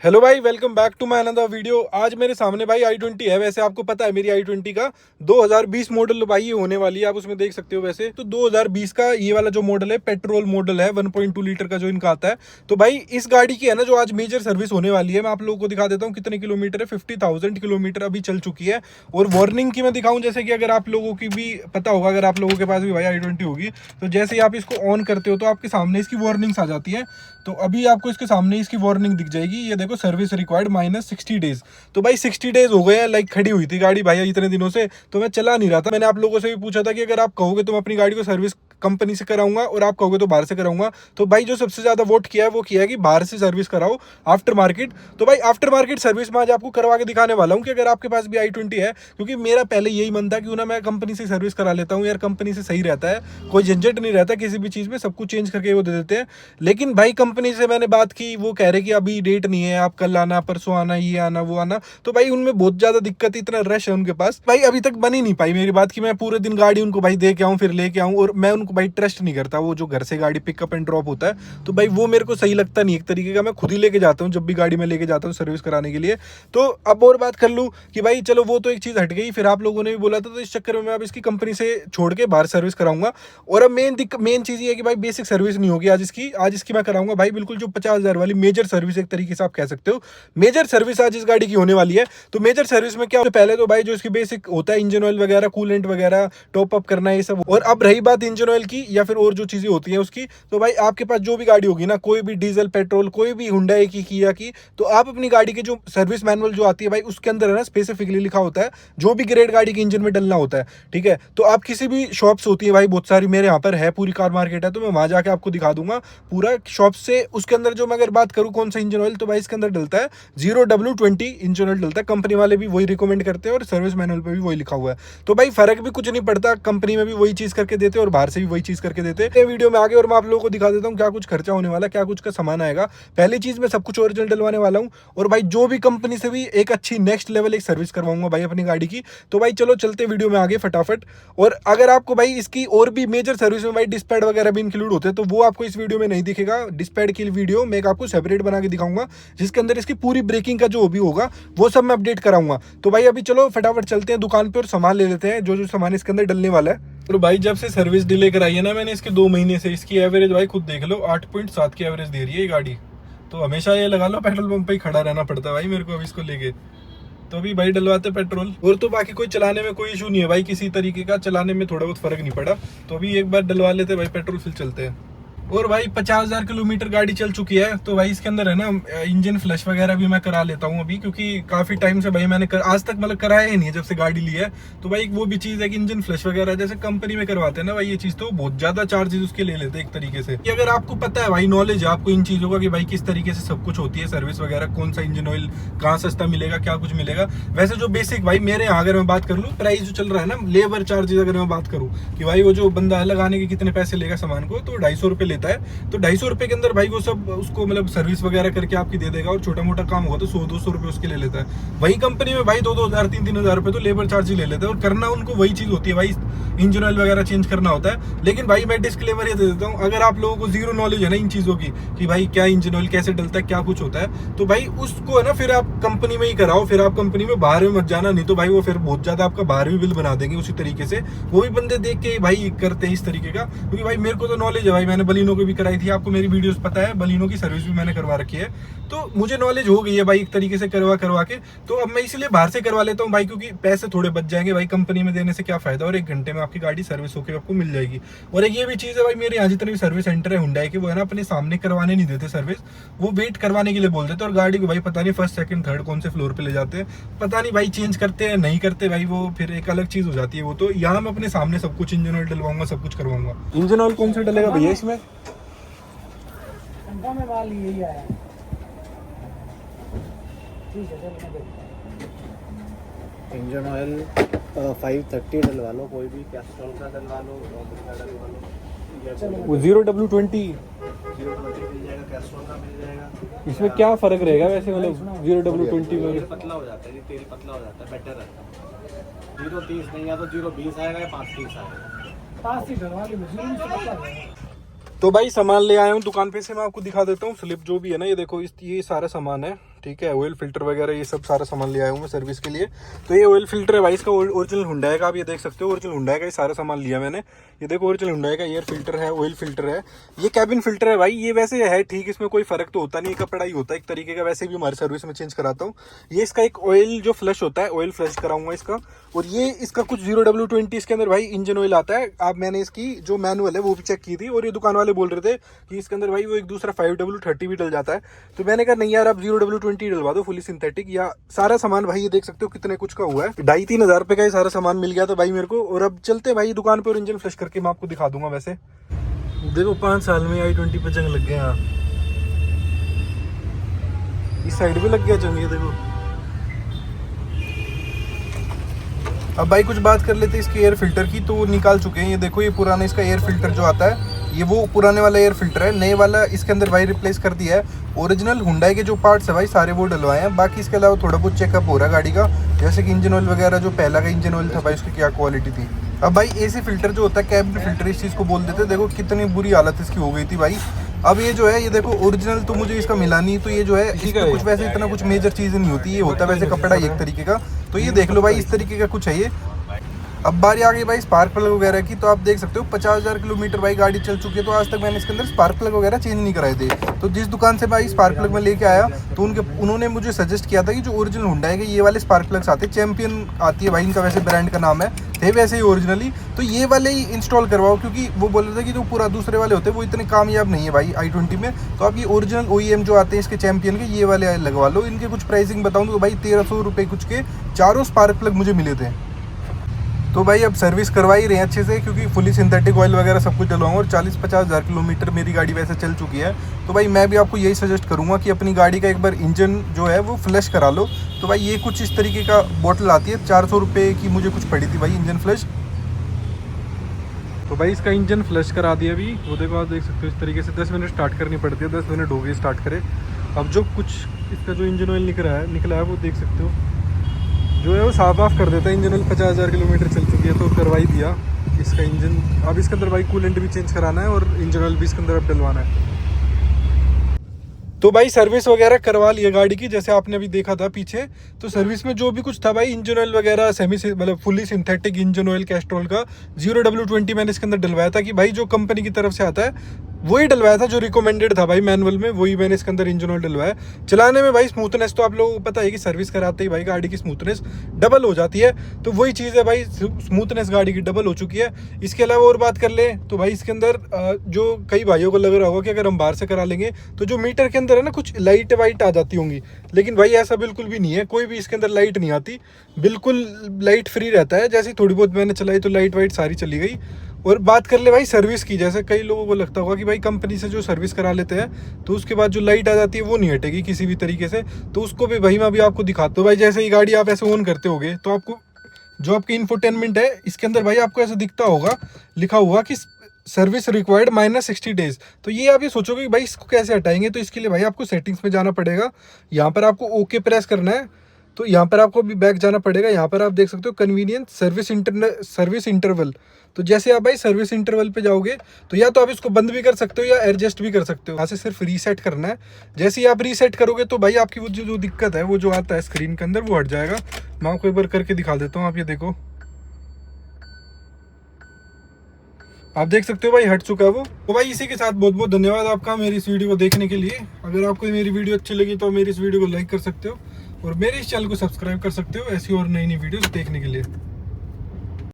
Hello भाई, welcome back to my another video. आज मेरे सामने भाई i20 है। वैसे आपको पता है मेरी i20 का 2020 मॉडल भाई ये होने वाली है, आप उसमें देख सकते हो। वैसे तो 2020 का ये वाला जो मॉडल है पेट्रोल मॉडल है, 1.2 लीटर का जो इनका आता है। तो भाई इस गाड़ी की है ना जो आज मेजर सर्विस होने वाली है, मैं आप लोगों को दिखा देता हूँ कितने किलोमीटर है। 50,000 किलोमीटर अभी चल चुकी है। और वार्निंग की मैं दिखाऊँ, जैसे कि अगर आप लोगों की भी पता होगा, अगर आप लोगों के पास भी भाई i20 होगी, तो जैसे ही आप इसको ऑन करते हो तो आपके सामने इसकी वार्निंग्स आ जाती है। तो अभी आपको इसके सामने इसकी वार्निंग दिख जाएगी, ये देखो, सर्विस रिक्वायर्ड -60 डेज। तो भाई 60 डेज हो गए हैं, लाइक खड़ी हुई थी गाड़ी भाई इतने दिनों से, तो मैं चला नहीं रहा था। मैंने आप लोगों से भी पूछा था कि अगर आप कहोगे तो मैं अपनी गाड़ी को सर्विस कंपनी से कराऊंगा और आप कहोगे तो बाहर से कराऊंगा। तो भाई जो सबसे ज्यादा वोट किया है वो किया है कि बाहर से सर्विस कराओ, आफ्टर मार्केट। तो भाई आफ्टर मार्केट सर्विस में आज आपको करवा के दिखाने वाला हूँ कि अगर आपके पास भी i20 है, क्योंकि मेरा पहले यही मन था क्यों ना मैं कंपनी से सर्विस करा लेता हूँ यार, कंपनी से सही रहता है, कोई झंझट नहीं रहता किसी भी चीज में, सब कुछ चेंज करके वो दे देते हैं। लेकिन भाई कंपनी से मैंने बात की, वो कह रहे कि अभी डेट नहीं है, आप कल आना, परसों आना, ये आना वो आना। तो भाई उनमें बहुत ज्यादा दिक्कत, इतना रश है उनके पास भाई, अभी तक बन ही नहीं पाई मेरी बात की मैं पूरे दिन गाड़ी उनको भाई दे के आऊँ फिर लेके आऊँ। और मैं उनको भाई ट्रस्ट नहीं करता, वो जो घर से गाड़ी पिकअप एंड ड्रॉप होता है, तो भाई वो मेरे को सही लगता नहीं। एक तरीके का मैं खुद ही लेके जाता हूँ जब भी गाड़ी में लेके जाता हूँ सर्विस कराने के लिए। तो अब और बात कर लूँ कि भाई चलो वो तो एक चीज हट गई, फिर आप लोगों ने भी बोला था, तो इस चक्कर में मैं अब इसकी कंपनी से छोड़ के बाहर सर्विस कराऊंगा। और अब मेन चीज ये है कि भाई बेसिक सर्विस नहीं होगी आज इसकी मैं कराऊंगा भाई बिल्कुल जो 50,000 वाली मेजर सर्विस, एक तरीके से आप कह सकते हो मेजर सर्विस आज इस गाड़ी की होने वाली है। तो मेजर सर्विस में क्या होता है, पहले तो भाई जो इसकी बेसिक होता है इंजन ऑयल वगैरह, कूलेंट वगैरह टॉप अप करना, ये सब। और अब रही बात इंजन ऑयल की या फिर और जो चीजें होती हैं उसकी, तो भाई आपके पास जो भी गाड़ी होगी ना, कोई भी डीजल पेट्रोल, कोई भी हुंडई की, किया की, तो आप अपनी गाड़ी की जो सर्विस मैनुअल जो आती है भाई उसके अंदर है ना स्पेसिफिकली लिखा होता है जो भी ग्रेड गाड़ी के इंजन में डलना होता है। ठीक है, तो आप किसी भी शॉप्स होती है भाई बहुत सारी, मेरे यहाँ पर है, पूरी कार मार्केट है, तो मैं वहां जाके आपको दिखा दूंगा पूरा शॉप से। उसके अंदर जो मैं अगर बात करूँ कौन सा इंजन ऑयल, तो भाई इसके अंदर डलता है 0W20 इंजन ऑयल डलता है। कंपनी वाले भी वही रिकमेंड करते हैं और सर्विस मैनुअल पे भी वही लिखा हुआ है। तो भाई फर्क भी कुछ नहीं पड़ता, कंपनी में भी वही चीज करके देते और बाहर से भी वही चीज करके देते हैं। वीडियो में आगे और मैं आप लोगों को दिखा देता हूँ क्या कुछ खर्चा होने वाला, क्या कुछ का सामान आएगा। पहली चीज मैं सब कुछ ओरिजिनल डलवाने वाला हूँ, और भाई जो भी कंपनी से भी एक अच्छी नेक्स्ट लेवल एक सर्विस करवाऊंगा भाई अपनी गाड़ी की। तो भाई चलो चलते वीडियो में आगे फटाफट। और अगर आपको भाई इसकी और भी मेजर सर्विस में भाई डिस्पैड वगैरह भी इंक्लूड होते हैं, तो वो आपको इस वीडियो में नहीं दिखेगा। डिस्पैड की वीडियो मैं आपको सेपरेट बना के दिखाऊंगा, जिसके अंदर इसकी पूरी ब्रेकिंग का जो भी होगा वो सब मैं अपडेट कराऊंगा। तो भाई अभी चलो फटाफट चलते हैं दुकान पे और सामान ले लेते हैं, जो जो सामान इसके अंदर डलने वाला है। तो भाई जब से सर्विस डिले कराई है ना मैंने इसके 2 महीने से, इसकी एवरेज भाई खुद देख लो 8.7 की एवरेज दे रही है ये गाड़ी। तो हमेशा ये लगा लो पेट्रोल पंप पे ही खड़ा रहना पड़ता है भाई मेरे को अब इसको लेके। तो अभी भाई डलवाते पेट्रोल, और तो बाकी कोई चलाने में कोई इशू नहीं है भाई, किसी तरीके का चलाने में थोड़ा बहुत फर्क नहीं पड़ा। तो अभी एक बार डलवा लेते भाई पेट्रोल, फिर चलते हैं। और भाई 50,000 किलोमीटर गाड़ी चल चुकी है, तो भाई इसके अंदर है ना इंजन फ्लश वगैरह भी मैं करा लेता हूँ अभी, क्योंकि काफी टाइम से भाई मैंने आज तक मतलब कराया ही नहीं है जब से गाड़ी ली है। तो भाई वो भी चीज है कि इंजन फ्लश वगैरह जैसे कंपनी में करवाते हैं ना भाई, ये चीज तो बहुत ज्यादा चार्जेस उसके ले लेते हैं एक तरीके से। कि अगर आपको पता है भाई, नॉलेज है आपको इन चीजों का कि भाई किस तरीके से सब कुछ होती है सर्विस वगैरह, कौन सा इंजन ऑयल कहाँ सस्ता मिलेगा, क्या कुछ मिलेगा। वैसे जो बेसिक भाई मेरे यहाँ अगर मैं बात कर लूँ, प्राइस जो चल रहा है ना, लेबर चार्जेस अगर मैं बात करूँ कि भाई वो जो बंदा लगाने के कितने पैसे लेगा सामान को, तो 250 रुपये लेता है। तो 250 रुपए के अंदर भाई वो सब उसको मतलब सर्विस वगैरह करके आपकी दे देगा, और छोटा मोटा काम होगा तो 100-200 रुपए उसके ले लेता है। वही कंपनी में भाई 2,000 3,000 रुपए तो लेबर चार्ज ही ले लेते हैं, और करना उनको वही चीज होती है भाई, इंजन ऑयल वगैरह चेंज करना होता है। लेकिन भाई मैं डिस्क्लेमर ये दे देता हूँ, अगर आप लोगों को जीरो नॉलेज है ना इन चीजों की कि भाई क्या इंजन ऑयल कैसे डलता है, क्या कुछ होता है, तो भाई उसको है ना फिर आप कंपनी में ही कराओ, फिर आप कंपनी में बाहर में मत जाना, नहीं तो भाई वो फिर बहुत ज्यादा आपका बाहर भी बिल बना देंगे उसी तरीके से। वो भी बंदे देख के भाई करते हैं इस तरीके का, क्योंकि भाई मेरे को तो नॉलेज है भाई, मैंने बलिनो को भी कराई थी, आपको मेरी वीडियोस पता है, बलिनो की सर्विस भी मैंने करवा रखी है। तो मुझे नॉलेज हो गई है भाई एक तरीके से करवा के। तो अब मैं इसलिए बाहर से करवा लेता हूँ भाई, क्योंकि पैसे थोड़े बच जाएंगे भाई, कंपनी में देने से क्या फायदा, और 1 घंटे में आपकी गाड़ी सर्विस होकर आपको मिल जाएगी। और एक ये भी चीज है भाई, मेरे यहाँ जितने भी सर्विस सेंटर है हुंडई के, वो है ना अपने सामने करवाने नहीं देते सर्विस, वो वेट करवाने के लिए बोल देते, और गाड़ी को भाई पता नहीं फर्स्ट सेकंड थर्ड कौन से फ्लोर पे ले जाते हैं, पता नहीं भाई चेंज करते हैं नहीं करते भाई, वो फिर एक अलग चीज हो जाती है। वो तो यहाँ मैं अपने सामने सब कुछ इंजन ऑयल डलवाऊंगा, सब कुछ करवाऊंगा। इंजन ऑयल कौन सा डलेगा भैया इसमें? में माल यही आया। इंजन ऑयल 530 डलवा लो, कोई भी कैस्ट्रॉल का डलवा लो, का डलवा लो, वो 0W20 मिल जाएगा, कैस्ट्रॉल का मिल जाएगा। इसमें क्या फर्क रहेगा वैसे, मतलब 0W20 में? तेल पतला हो जाता है, ये तेल पतला हो जाता है, बेटर रहता है। 030 नहीं, या तो 020 आएगा या 530 आएगा। 530 डलवा लो। तो भाई सामान ले आया हूँ दुकान पे से, मैं आपको दिखा देता हूँ स्लिप जो भी है ना, ये देखो ये सारा सामान है। ठीक है। ऑयल फिल्टर वगैरह ये सब सारा सामान ले आया हूँ मैं सर्विस के लिए। तो ये ऑयल फिल्टर है भाई, इसका ओरिजिनल हुंडई का, आप ये देख सकते हो ओरिजिनल हुंडई का, ये सारा सामान लिया मैंने। ये देखो ओरिजिनल हुंडई का एयर फिल्टर है, ऑयल फिल्टर है, ये कैबिन फिल्टर है भाई। ये वैसे है ठीक, इसमें कोई फर्क तो होता नहीं, कपड़ा ही होता है एक तरीके का, वैसे भी हमारी सर्विस में चेंज कराता हूँ। ये इसका एक ऑयल जो फ्लश होता है, ऑयल फ्लश कराऊंगा इसका। और ये इसका कुछ 0W20 इसके अंदर भाई इंजन ऑयल आता है। आप मैंने इसकी जो मैनुअल है वो भी चेक की थी, और ये दुकान वाले बोल रहे थे कि इसके अंदर भाई वो एक दूसरा 5W30 भी डल जाता है। तो मैंने कहा नहीं यार, आप 0W20 डलवा दो फुली सिंथेटिक। या सारा सामान भाई ये देख सकते हो कितने कुछ का हुआ है, 2,500-3 हजार रुपए का ये सारा सामान मिल गया था भाई मेरे को। और अब चलते भाई दुकान पे और इंजन फ्लश करके मैं आपको दिखा दूंगा। वैसे देखो 5 साल में i20 पे जंग लग गया, इस साइड भी लग गया जंग, ये देखो। अब भाई कुछ बात कर लेते हैं इसके एयर फिल्टर की, तो वो निकाल चुके हैं। ये देखो ये पुराना इसका एयर फिल्टर जो आता है, ये वो पुराने वाला एयर फिल्टर है। नए वाला इसके अंदर भाई रिप्लेस कर दिया है। ओरिजिनल हुंडई के जो पार्ट्स है भाई सारे वो डलवाए हैं। बाकी इसके अलावा थोड़ा बहुत चेकअप हो रहा है गाड़ी का, जैसे कि इंजन ऑयल वगैरह, जो पहला का इंजन ऑयल था भाई उसकी क्या क्वालिटी थी। अब भाई एसी फिल्टर जो होता है, कैबिन फिल्टर इस चीज़ को बोल देते, देखो कितनी बुरी हालत इसकी हो गई थी भाई। अब ये जो है ये देखो ओरिजिनल तो मुझे इसका मिला नहीं, तो ये जो है इसका कुछ वैसे इतना कुछ मेजर चीज़ नहीं होती, ये होता है वैसे कपड़ा एक तरीके का। तो ये देख लो भाई इस तरीके का कुछ है ये। अब बारी आ गई भाई स्पार्क प्लग वगैरह की, तो आप देख सकते हो 50,000 किलोमीटर भाई गाड़ी चल चुकी है, तो आज तक मैंने इसके अंदर स्पार्क प्लग वगैरह चेंज नहीं कराए थे। तो जिस दुकान से भाई स्पार्क प्लग में लेके आया, तो उन्होंने मुझे सजेस्ट किया था कि जो ओरिजिनल हुंडई के ये वाले स्पार्क प्लग्स आते हैं, चैंपियन आती है भाई इनका वैसे ब्रांड का नाम है, थे वैसे ही ओरिजिनली, तो ये वाले ही इंस्टॉल करवाओ, क्योंकि वो बोल रहे थे कि जो पूरा दूसरे वाले होते हैं वो इतने कामयाब नहीं है भाई i20 में। तो आप ये ओरिजिनल OEM जो आते हैं इसके चैंपियन के, ये वाले लगवा लो। इनके कुछ प्राइसिंग बताऊँ तो भाई 1,300 रुपये कुछ के 4 स्पार्क प्लग मुझे मिले थे। तो भाई अब सर्विस करवा ही रहे हैं अच्छे से, क्योंकि फुली सिंथेटिक ऑयल वगैरह सब कुछ डलवाऊंगा। और 40-50 हज़ार किलोमीटर मेरी गाड़ी वैसे चल चुकी है, तो भाई मैं भी आपको यही सजेस्ट करूंगा कि अपनी गाड़ी का एक बार इंजन जो है वो फ्लश करा लो। तो भाई ये कुछ इस तरीके का बोतल आती है, 400 रुपये की मुझे कुछ पड़ी थी भाई इंजन फ्लश। तो भाई इसका इंजन फ्लश करा दिया अभी, वो देखो आप देख सकते हो इस तरीके से 10 मिनट स्टार्ट करनी पड़ती है, 10 मिनट हो गई स्टार्ट करे। अब जो कुछ इसका जो इंजन ऑयल निकला है वो देख सकते हो, जो है वो साफ ऑफ कर देता है। इंजन ऑयल 50,000 किलोमीटर चल चुकी है, तो करवा ही दिया इसका इंजन। अब इसके अंदर भाई कूलेंट भी चेंज कराना है और इंजन ऑयल भी इसके अंदर अब डलवाना है। तो भाई सर्विस वगैरह करवा लिया गाड़ी की, जैसे आपने अभी देखा था पीछे। तो सर्विस में जो भी कुछ था भाई, इंजन ऑयल वगैरह मतलब fully synthetic engine oil Castrol का 0W20 मैंने इसके अंदर डलवाया था, कि भाई जो कंपनी की तरफ से आता है वही डलवाया था, जो रिकमेंडेड था भाई मैनुअल में, वही मैंने इसके अंदर इंजन ऑयल डलवाया। चलाने में भाई स्मूथनेस तो आप लोगों को पता है कि सर्विस कराते ही भाई गाड़ी की स्मूथनेस डबल हो जाती है, तो वही चीज़ है भाई, स्मूथनेस गाड़ी की डबल हो चुकी है। इसके अलावा और बात कर ले तो भाई इसके अंदर जो कई भाइयों को लग रहा होगा कि अगर हम बाहर से करा लेंगे तो जो मीटर के अंदर है ना कुछ लाइट वाइट आ जाती होंगी, लेकिन भाई ऐसा बिल्कुल भी नहीं है, कोई भी इसके अंदर लाइट नहीं आती, बिल्कुल लाइट फ्री रहता है। जैसे थोड़ी बहुत मैंने चलाई तो लाइट वाइट सारी चली गई। और बात कर ले भाई सर्विस की, जैसे कई लोगों को लगता होगा कि भाई कंपनी से जो सर्विस करा लेते हैं तो उसके बाद जो लाइट आ जाती है वो नहीं हटेगी किसी भी तरीके से, तो उसको भी भाई मैं अभी आपको दिखाता हूँ। भाई जैसे ही गाड़ी आप ऐसे ऑन करते होगे तो आपको जो आपकी इंफोटेनमेंट है इसके अंदर भाई आपको ऐसा दिखता होगा, लिखा हुआ कि सर्विस रिक्वायर्ड -60 डेज। तो ये आप ये सोचोगे कि भाई इसको कैसे हटाएंगे, तो इसके लिए भाई आपको सेटिंग्स में जाना पड़ेगा, यहाँ पर आपको ओके प्रेस करना है, तो यहाँ पर आपको भी बैक जाना पड़ेगा। यहाँ पर आप देख सकते हो कन्वीनियंस सर्विस इंटरवल, तो जैसे आप भाई सर्विस इंटरवल पे जाओगे तो या तो आप इसको बंद भी कर सकते हो या एडजस्ट भी कर सकते हो। यहाँ से सिर्फ रीसेट करना है, जैसे ही आप रीसेट करोगे तो भाई आपकी वो जो दिक्कत है वो जो आता है स्क्रीन के अंदर वो हट जाएगा। मैं आपको एक बार करके दिखा देता हूँ, आप ये देखो, आप देख सकते हो भाई हट चुका है वो। तो भाई इसी के साथ बहुत बहुत धन्यवाद आपका मेरी इस वीडियो को देखने के लिए। अगर आपको मेरी वीडियो अच्छी लगी तो मेरी इस वीडियो को लाइक कर सकते हो और मेरे इस चैनल को सब्सक्राइब कर सकते हो ऐसी और नई वीडियोस देखने के लिए।